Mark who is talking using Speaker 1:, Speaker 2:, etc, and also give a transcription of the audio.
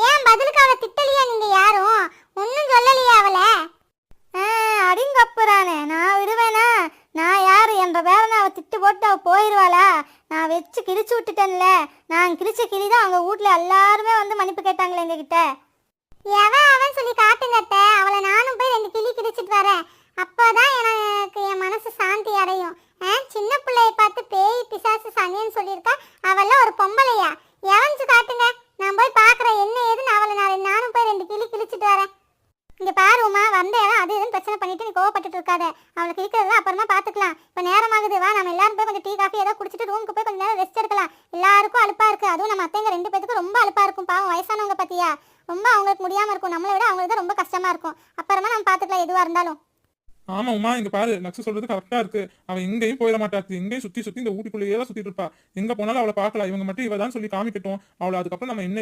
Speaker 1: ஏன் பதிலுக்கு அவளை திட்டலையா நீங்க யாரும்? ஒன்னும் சொல்லலையா அவளை?
Speaker 2: அடிங்கப்புறானே, நான் விடுவேனா? நான் யாரு என்ற பேரனை அவ திட்டு போட்டு அவ போயிடுவாளா? நான் வச்சு கிழிச்சு விட்டுட்டேன்ல. நான் கிழிச்ச கிளிதான் அவங்க வீட்டுல எல்லாருமே வந்து மன்னிப்பு கேட்டாங்களே எங்ககிட்ட.
Speaker 1: அவன் சொல்லி காட்டுங்க அத்தை. அவளை நானும் போய் 2 கிளி கிழிச்சிட்டு வரேன். அப்பதான் எனக்கு என் மனசு சாந்தி அடையும். சின்ன பிள்ளைய பார்த்து பேய் பிசாசு சனின்னு சொல்லியிருக்கா. அவெல்லாம் ஒரு பொம்பளையா? எவன்ச்சு காட்டுங்க, நான் போய் பாக்குறேன் என்ன ஏதுன்னு. அவளை நானும் போய் 2 கிளி கிழிச்சிட்டு வரேன். இங்க பாரு உமா, வந்த இடம் அது இதுன்னு பிரச்சனை பண்ணிட்டு நீ கோவப்பட்டுட்டு இருக்காத. அவளுக்கு இருக்கிறதெல்லாம் அப்புறமா பாத்துக்கலாம். இப்ப நேரமாகுது, வா நம்ம எல்லாரும் போய் கொஞ்சம் டீ காஃபி ஏதாவது குடிச்சிட்டு ரூமுக்கு போய் கொஞ்சம் நேரம் ரெஸ்ட் எடுக்கலாம். எல்லாருக்கும் அலுப்பா இருக்கு. அதுவும் நம்ம அத்தைங்க 2 பேத்துக்கும் ரொம்ப அலுப்பா இருக்கும். பாவம் வயசானவங்க பத்தியா, ரொம்ப அவங்களுக்கு முடியாம இருக்கும். நம்மளை விட அவங்களுக்கு தான் ரொம்ப கஷ்டமா இருக்கும். அப்புறமா நம்ம பாத்துக்கலாம் எதுவா இருந்தாலும்.
Speaker 3: ஆமா உமா, இங்க பாரு, லக்ஷு சொல்றது கரெக்டா இருக்கு. அவன் எங்கேயும் போயிட மாட்டாச்சு. எங்கேயும் சுத்தி சுத்தி இந்த ஊட்டிக்குள்ளேயே தான் சுத்திட்டு இருப்பா. எங்க போனாலும் அவளை பார்க்கலாம். இவங்க மட்டும் இவ தான் சொல்லி காமிக்கட்டும். அவளை அதுக்கப்புறம் நம்ம என்ன